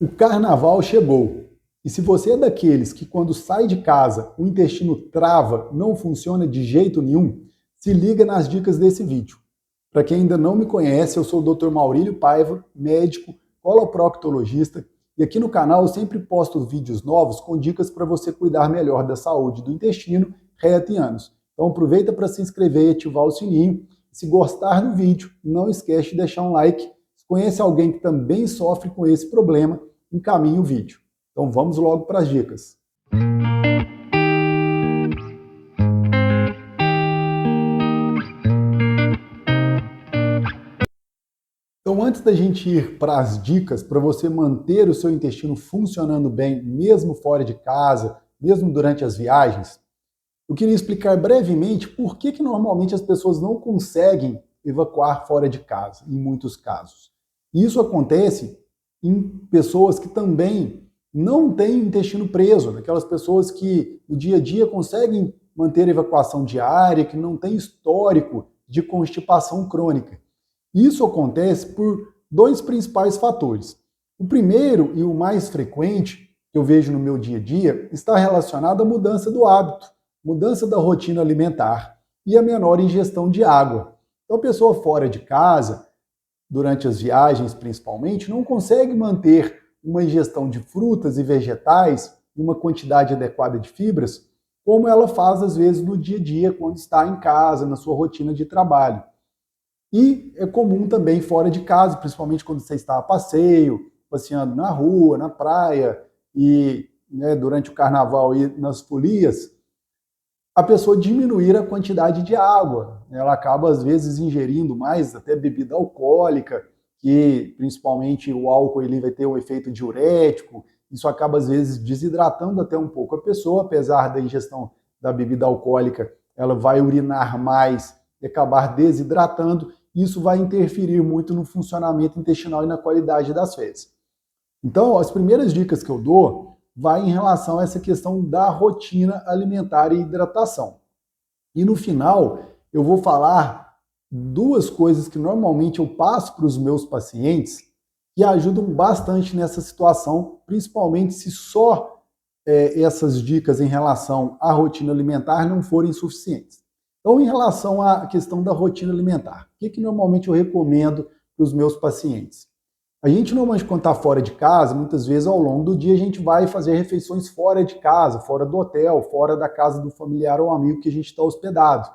O carnaval chegou. E se você é daqueles que quando sai de casa o intestino trava, não funciona de jeito nenhum, se liga nas dicas desse vídeo. Para quem ainda não me conhece, eu sou o Dr. Maurílio Paiva, médico, coloproctologista, e aqui no canal eu sempre posto vídeos novos com dicas para você cuidar melhor da saúde do intestino, reto e ânus. Então aproveita para se inscrever e ativar o sininho. Se gostar do vídeo, não esquece de deixar um like. Se conhece alguém que também sofre com esse problema, encaminhe o vídeo. Então vamos logo para as dicas. Então antes da gente ir para as dicas para você manter o seu intestino funcionando bem, mesmo fora de casa, mesmo durante as viagens, eu queria explicar brevemente por que normalmente as pessoas não conseguem evacuar fora de casa, em muitos casos. E isso acontece em pessoas que também não têm intestino preso, aquelas pessoas que no dia a dia conseguem manter a evacuação diária, que não têm histórico de constipação crônica. Isso acontece por dois principais fatores. O primeiro e o mais frequente que eu vejo no meu dia a dia está relacionado à mudança do hábito, mudança da rotina alimentar e a menor ingestão de água. Então a pessoa fora de casa, durante as viagens principalmente, não consegue manter uma ingestão de frutas e vegetais e uma quantidade adequada de fibras, como ela faz às vezes no dia a dia, quando está em casa, na sua rotina de trabalho. E é comum também fora de casa, principalmente quando você está a passeio, passeando na rua, na praia, e durante o carnaval e nas folias, a pessoa diminuir a quantidade de água. Ela acaba, às vezes, ingerindo mais até bebida alcoólica, que principalmente o álcool ele vai ter um efeito diurético, isso acaba, às vezes, desidratando até um pouco a pessoa, apesar da ingestão da bebida alcoólica, ela vai urinar mais e acabar desidratando, isso vai interferir muito no funcionamento intestinal e na qualidade das fezes. Então, as primeiras dicas que eu dou vai em relação a essa questão da rotina alimentar e hidratação. E no final, eu vou falar duas coisas que normalmente eu passo para os meus pacientes que ajudam bastante nessa situação, principalmente se só essas dicas em relação à rotina alimentar não forem suficientes. Então, em relação à questão da rotina alimentar, o que normalmente eu recomendo para os meus pacientes? A gente normalmente, quando está fora de casa, muitas vezes ao longo do dia a gente vai fazer refeições fora de casa, fora do hotel, fora da casa do familiar ou amigo que a gente está hospedado.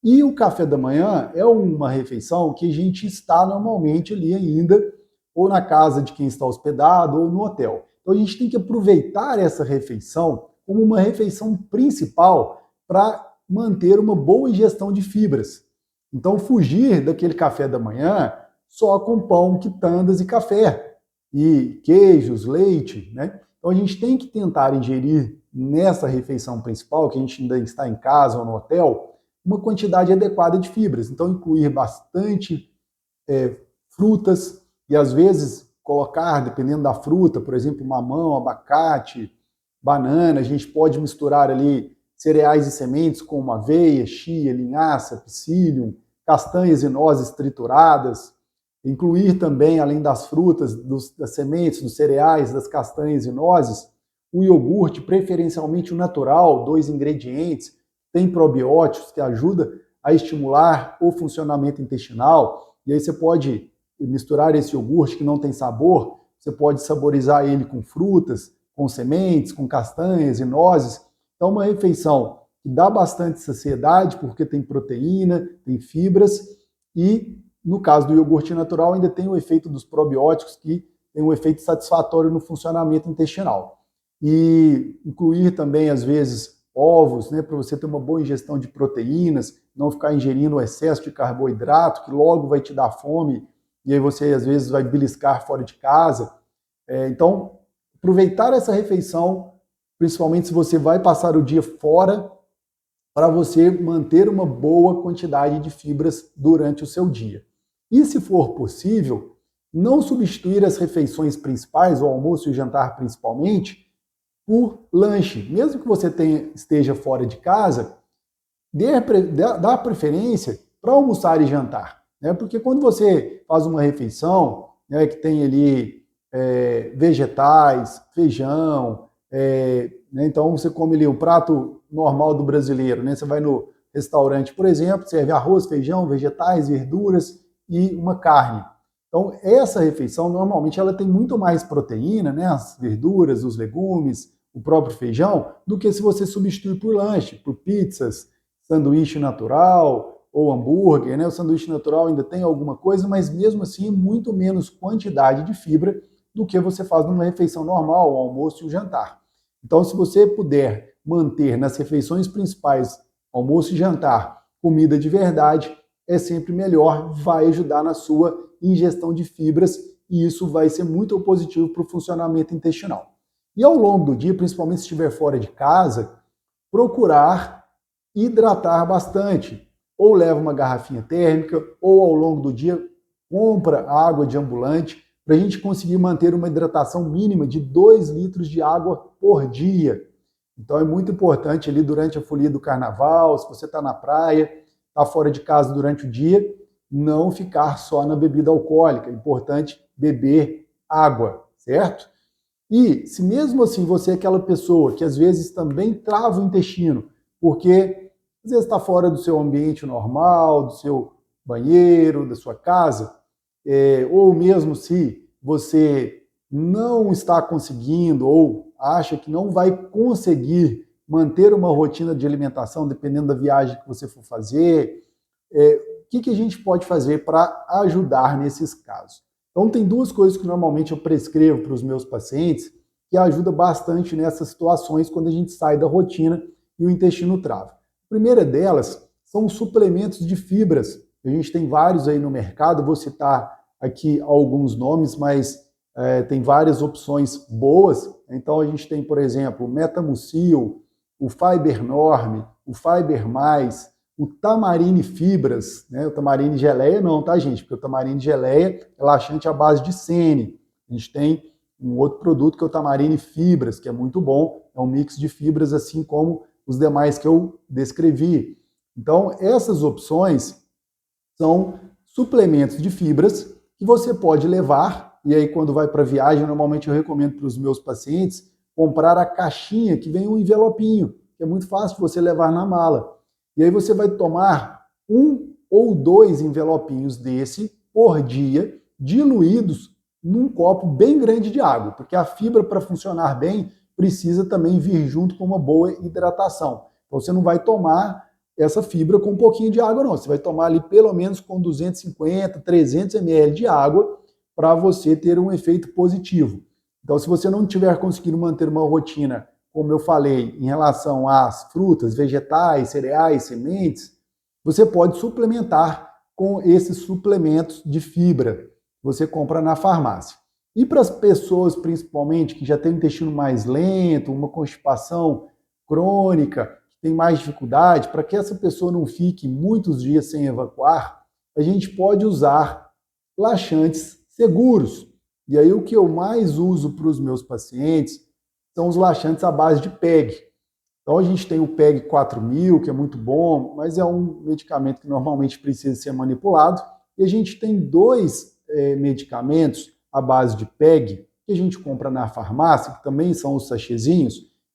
E o café da manhã é uma refeição que a gente está normalmente ali ainda, ou na casa de quem está hospedado, ou no hotel. Então a gente tem que aproveitar essa refeição como uma refeição principal para manter uma boa ingestão de fibras. Então fugir daquele café da manhã só com pão, quitandas e café, e queijos, leite, né? Então a gente tem que tentar ingerir nessa refeição principal, que a gente ainda está em casa ou no hotel, uma quantidade adequada de fibras. Então incluir bastante frutas e às vezes colocar, dependendo da fruta, por exemplo, mamão, abacate, banana, a gente pode misturar ali cereais e sementes como aveia, chia, linhaça, psyllium, castanhas e nozes trituradas, incluir também, além das frutas, das sementes, dos cereais, das castanhas e nozes, o iogurte, preferencialmente o natural, 2 ingredientes, tem probióticos que ajudam a estimular o funcionamento intestinal, e aí você pode misturar esse iogurte que não tem sabor, você pode saborizar ele com frutas, com sementes, com castanhas e nozes. Então, uma refeição que dá bastante saciedade, porque tem proteína, tem fibras, e no caso do iogurte natural, ainda tem o efeito dos probióticos, que tem um efeito satisfatório no funcionamento intestinal. E incluir também, às vezes, ovos, né, para você ter uma boa ingestão de proteínas, não ficar ingerindo o excesso de carboidrato, que logo vai te dar fome, e aí você, às vezes, vai beliscar fora de casa. Então, aproveitar essa refeição, principalmente se você vai passar o dia fora, para você manter uma boa quantidade de fibras durante o seu dia. E se for possível, não substituir as refeições principais, o almoço e o jantar principalmente, por lanche. Mesmo que você esteja fora de casa, dá preferência para almoçar e jantar. Né? Porque quando você faz uma refeição, né, que tem ali vegetais, feijão, né? Então você come ali o prato normal do brasileiro, né? Você vai no restaurante, por exemplo, serve arroz, feijão, vegetais, verduras e uma carne. Então essa refeição normalmente ela tem muito mais proteína, né? As verduras, os legumes, o próprio feijão, do que se você substituir por lanche, por pizzas, sanduíche natural ou hambúrguer, né? O sanduíche natural ainda tem alguma coisa, mas mesmo assim muito menos quantidade de fibra do que você faz numa refeição normal, o almoço e o jantar. Então, se você puder manter nas refeições principais, almoço e jantar, comida de verdade, é sempre melhor, vai ajudar na sua ingestão de fibras e isso vai ser muito positivo para o funcionamento intestinal. E ao longo do dia, principalmente se estiver fora de casa, procurar hidratar bastante. Ou leva uma garrafinha térmica, ou ao longo do dia compra água de ambulante, para a gente conseguir manter uma hidratação mínima de 2 litros de água por dia. Então é muito importante ali durante a folia do carnaval, se você está na praia, está fora de casa durante o dia, não ficar só na bebida alcoólica. É importante beber água, certo? E se mesmo assim você é aquela pessoa que às vezes também trava o intestino, porque às vezes está fora do seu ambiente normal, do seu banheiro, da sua casa, ou mesmo se você não está conseguindo ou acha que não vai conseguir manter uma rotina de alimentação, dependendo da viagem que você for fazer, o que a gente pode fazer para ajudar nesses casos? Então, tem 2 coisas que normalmente eu prescrevo para os meus pacientes que ajuda bastante nessas situações quando a gente sai da rotina e o intestino trava. A primeira delas são os suplementos de fibras. A gente tem vários aí no mercado, vou citar aqui alguns nomes, mas tem várias opções boas. Então, a gente tem, por exemplo, o Metamucil, o Fiber Norm, o Fiber Mais, o Tamarine Fibras, né? O Tamarine Geleia não, tá, gente? Porque o Tamarine Geleia é laxante à base de sene. A gente tem um outro produto que é o Tamarine Fibras, que é muito bom, é um mix de fibras, assim como os demais que eu descrevi. Então, essas opções são suplementos de fibras que você pode levar, e aí quando vai para viagem, normalmente eu recomendo para os meus pacientes comprar a caixinha que vem um envelopinho, que é muito fácil você levar na mala. E aí você vai tomar 1 ou 2 envelopinhos desse por dia, diluídos num copo bem grande de água, porque a fibra, para funcionar bem, precisa também vir junto com uma boa hidratação. Então você não vai tomar essa fibra com um pouquinho de água, não. Você vai tomar ali pelo menos com 250, 300 ml de água para você ter um efeito positivo. Então, se você não estiver conseguindo manter uma rotina, como eu falei, em relação às frutas, vegetais, cereais, sementes, você pode suplementar com esses suplementos de fibra que você compra na farmácia. E para as pessoas, principalmente, que já têm um intestino mais lento, uma constipação crônica, que tem mais dificuldade, para que essa pessoa não fique muitos dias sem evacuar, a gente pode usar laxantes seguros. E aí o que eu mais uso para os meus pacientes são os laxantes à base de PEG. Então a gente tem o PEG 4000, que é muito bom, mas é um medicamento que normalmente precisa ser manipulado. E a gente tem 2 medicamentos à base de PEG, que a gente compra na farmácia, que também são os sachêzinhos,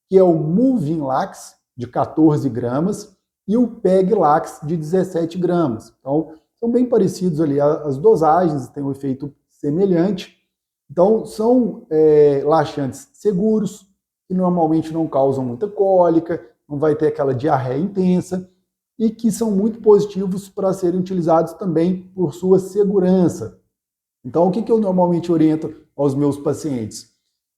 que é o Movin-Lax, de 14 gramas, e o PEG-Lax, de 17 gramas. Então, são bem parecidos ali, as dosagens têm um efeito semelhante. Então, são laxantes seguros, que normalmente não causam muita cólica, não vai ter aquela diarreia intensa, e que são muito positivos para serem utilizados também por sua segurança. Então, o que eu normalmente oriento aos meus pacientes?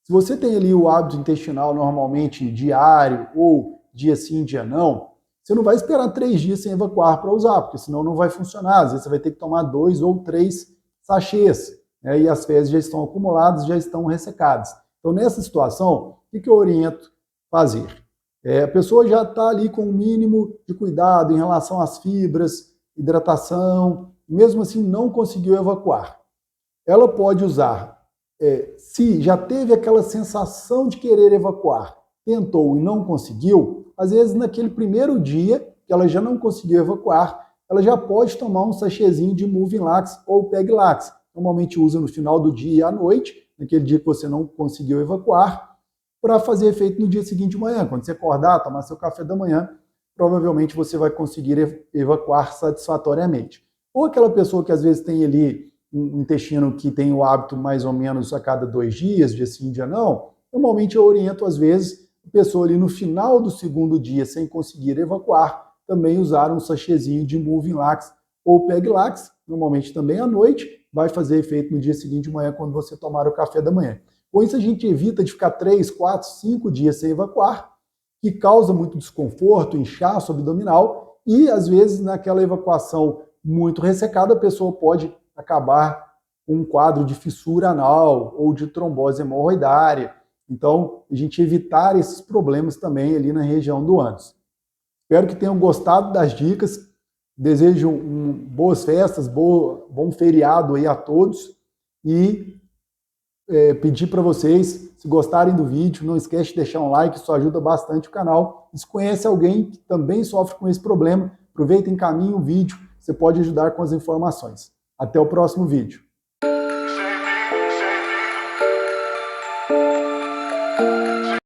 Se você tem ali o hábito intestinal normalmente diário, ou dia sim, dia não, você não vai esperar 3 dias sem evacuar para usar, porque senão não vai funcionar. Às vezes você vai ter que tomar 2 ou 3 sachês, né, e as fezes já estão acumuladas, já estão ressecadas. Então, nessa situação, o que eu oriento fazer? A pessoa já está ali com o mínimo de cuidado em relação às fibras, hidratação, mesmo assim não conseguiu evacuar. Ela pode usar, se já teve aquela sensação de querer evacuar, tentou e não conseguiu, às vezes naquele primeiro dia que ela já não conseguiu evacuar, ela já pode tomar um sachêzinho de Movin-Lax ou PEG-Lax. Normalmente usa no final do dia e à noite, naquele dia que você não conseguiu evacuar, para fazer efeito no dia seguinte de manhã. Quando você acordar, tomar seu café da manhã, provavelmente você vai conseguir evacuar satisfatoriamente. Ou aquela pessoa que às vezes tem ali um intestino que tem o hábito mais ou menos a cada 2 dias, dia sim, dia não, normalmente eu oriento às vezes a pessoa ali no final do segundo dia, sem conseguir evacuar, também usar um sachêzinho de Moving Lax ou Peg Lax, normalmente também à noite, vai fazer efeito no dia seguinte de manhã quando você tomar o café da manhã. Com isso a gente evita de ficar 3, 4, 5 dias sem evacuar, que causa muito desconforto, inchaço abdominal e às vezes naquela evacuação muito ressecada a pessoa pode acabar com um quadro de fissura anal ou de trombose hemorroidária. Então, a gente evitar esses problemas também ali na região do ânus. Espero que tenham gostado das dicas. Desejo boas festas, bom feriado aí a todos e pedir para vocês, se gostarem do vídeo, não esquece de deixar um like, isso ajuda bastante o canal. E se conhece alguém que também sofre com esse problema, aproveita e encaminhe o vídeo, você pode ajudar com as informações. Até o próximo vídeo.